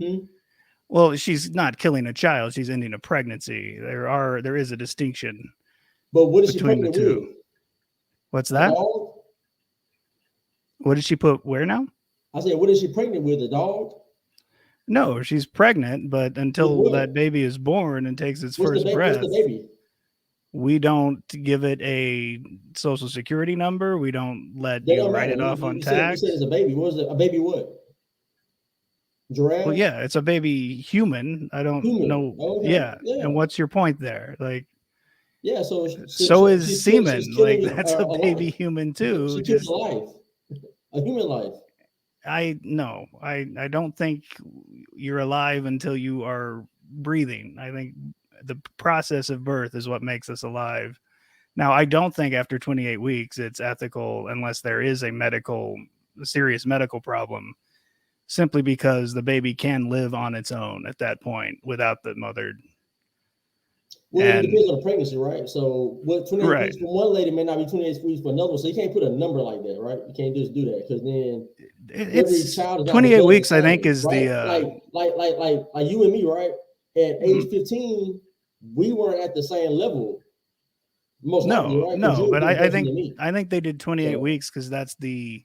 Hmm? Well, she's not killing a child, she's ending a pregnancy. There is a distinction But what is she between the pregnant with? two. What's A that? dog? What did she put where now? I said, what is she pregnant with? A dog? No, she's pregnant, but With until what? that baby is born and takes its What's the first baby? What's the breath, baby? we don't give it a social security number. We don't let That you don't write matter. it off on You said it's tax. a baby. What is it? A baby what? Well, Giraffe? yeah, it's a baby human. I don't Human. know. Okay. Yeah. Yeah. And what's your point there? Like, Yeah. so She's is she's semen. Like, killing that's a a baby life. human too. She killed a Just, life, a human life. I no, I don't think you're alive until you are breathing. I think the process of birth is what makes us alive. Now, I don't think after 28 weeks it's ethical unless there is a serious medical problem, simply because the baby can live on its own at that point without the mother. Well, it And depends on the pregnancy, right? So, what 28 right, weeks for one lady may not be 28 weeks for another one. So, you can't put a number like that, right? You can't just do that because then every it's child is not 28 developed the weeks. I think same, is right? the Like you and me, right? At age mhm. 15, we weren't at the same level, most likely, No, right? Because no, you're a but bigger I person think than me. they did 28 So, weeks because that's the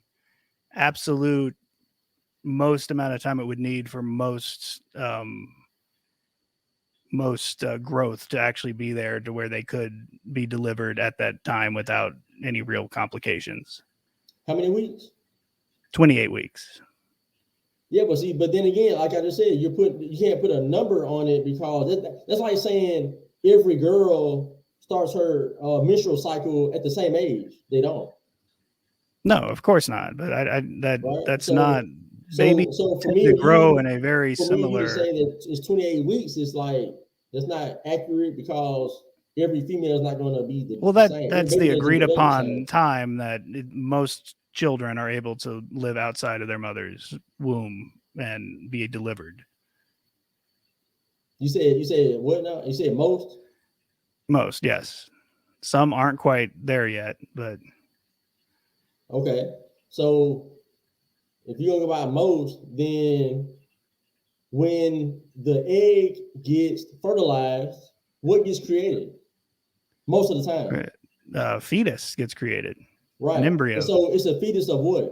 absolute most amount of time it would need for most growth to actually be there to where they could be delivered at that time without any real complications. how many weeks? 28 weeks. Yeah, but see, but then again, like I just said, you can't put a number on it because that's like saying every girl starts her menstrual cycle at the same age. They don't, No, of course not. But right? that's not. Babies So for tend me to and grow in you, a very for me and you to similar. say that it's 28 weeks is like that's not accurate because every female is not going to be Well, the same. Every that's baby the doesn't agreed develop the same. upon time that most children are able to live outside of their mother's womb and be delivered. You said what now? You said most. Most, yes. Some aren't quite there yet, but Okay, so if you don't go by most, then when the egg gets fertilized, what gets created most of the time, fetus gets created, an right? And embryo. so it's a fetus of what?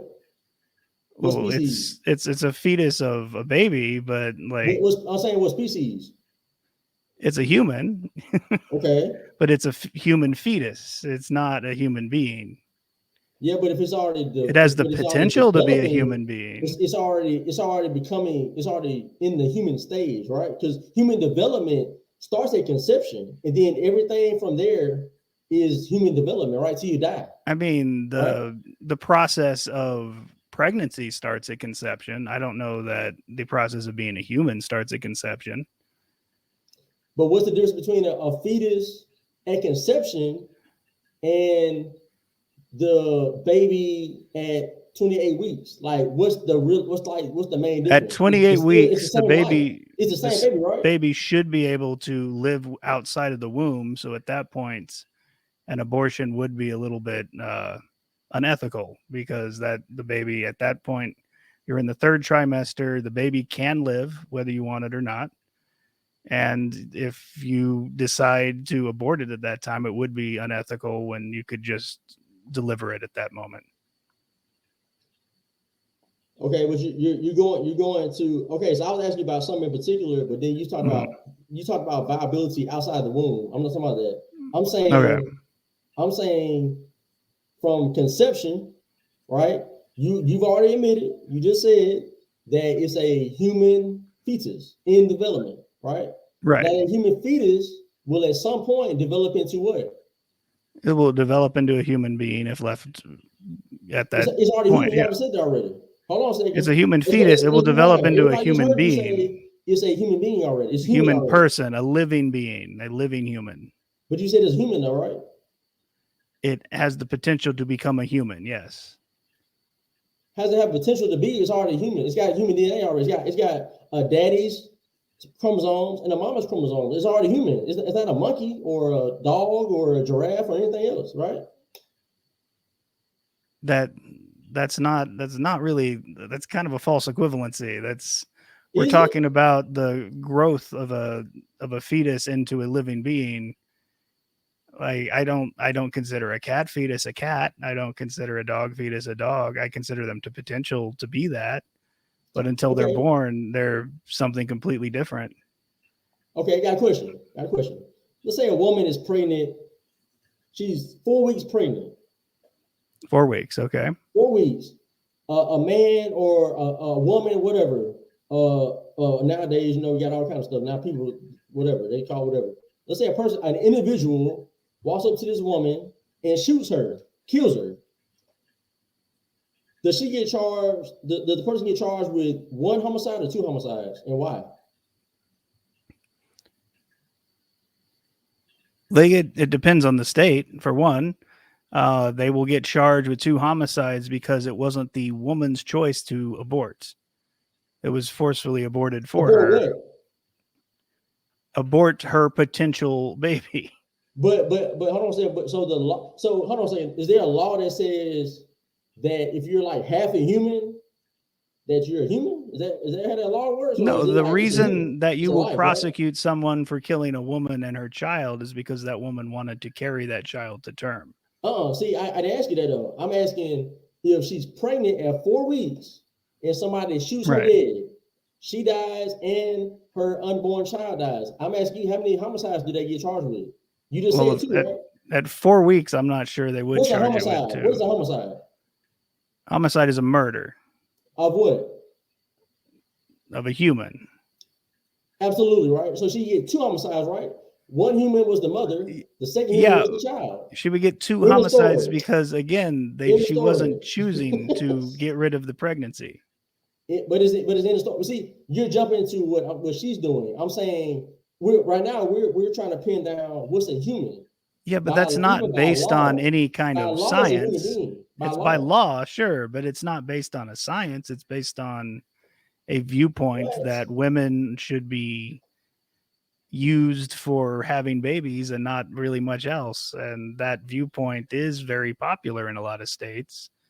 What Well, species? it's a fetus of a baby, but like I'm saying what species? it's a human, Okay, but it's a human fetus. It's not a human being. yeah, but if it's already It has the but it's already potential to be a developing, human being. it's already becoming it's already in the human stage, right? Because human development starts at conception, and then everything from there is human development, right? Till you die, I mean, right? the process of pregnancy starts at conception. I don't know that the process of being a human starts at conception. But what's the difference between a fetus at conception and the baby at 28 weeks? Like, what's the main At difference? 28 It's the weeks, same life. It's the same this baby, right? baby should be able to live outside of the womb. So at that point, an abortion would be a little bit unethical because that the baby at that point, you're in the third trimester. The baby can live whether you want it or not. And if you decide to abort it at that time, it would be unethical when you could just deliver it at that moment. Okay, but you're going to okay. So I was asking you about something in particular, but then Mhm. you talked about viability outside the womb. I'm not talking about that. I'm Okay. saying I'm saying from conception, right? You've already admitted, you just said that it's a human fetus in development, right? Right. That a human fetus will at some point develop into what? It will develop into a human being if left at that It's already point. human. You Yeah. already said that already. Hold on a It's second. a human Let's, fetus. let's, It will let's be develop honest. into a Everybody just human heard you being, say it's a human being already. It's a human human already. person, a living being, a living human. But you said it's human though, right? It has the potential to become a human. Yes. Has it have potential to be? It's already human. It's got human DNA already. It's got a daddy's chromosomes and a mama's chromosomes. It's already human. It's not a monkey or a dog or a giraffe or anything else, right? That that's not really, that's kind of a false equivalency. That's we're Is it? talking about the growth of a fetus into a living being. Like I don't consider a cat fetus a cat. I don't consider a dog fetus a dog. I consider them to potential to be that. But until they're Okay. born, they're something completely different. Okay, I got a question. Let's say a woman is pregnant. She's 4 weeks pregnant. 4 weeks, okay. 4 weeks. A man or a woman, whatever. Nowadays, you know, you got all kinds of stuff. Now people, whatever they call whatever. Let's say a person, an individual, walks up to this woman and shoots her, kills her. Does she get charged? Does the person get charged with 1 homicide or 2 homicides, and why? It depends on the state. For one, they will get charged with 2 homicides because it wasn't the woman's choice to abort. It was forcefully aborted for Abort her. what? Abort her potential baby. But hold on a second. But so the law. So hold on a second. Is there a law that says that if you're like half a human, that you're a human? Is that how that law works? Or No, is it the like it's a human? reason that It's you a will life, right? prosecute someone for killing a woman and her child is because that woman wanted to carry that child to term. See, I didn't ask you that though. I'm asking if she's pregnant at 4 weeks and somebody shoots her Right. dead, she dies and her unborn child dies. I'm asking you, how many homicides do they get charged with? You just Well, said 2, right? at 4 weeks, I'm not sure they would What's a charge it with homicide? What is 2. a homicide? Homicide is a murder Of what? of a human. Absolutely, right? So she get 2 homicides, right? One human was the mother, the second human Yeah, was the child. she would get 2 In the homicides story. because again, In the she story. wasn't choosing to get rid of the pregnancy. But it's in the story. See, you're jumping to what she's doing. I'm saying we're trying to pin down what's a human. Yeah, but By that's even not by based on law. any kind By of law, it's a human science. being. By It's law. by law, sure, but it's not based on a science. It's based on a viewpoint What? that women should be used for having babies and not really much else. And that viewpoint is very popular in a lot of states.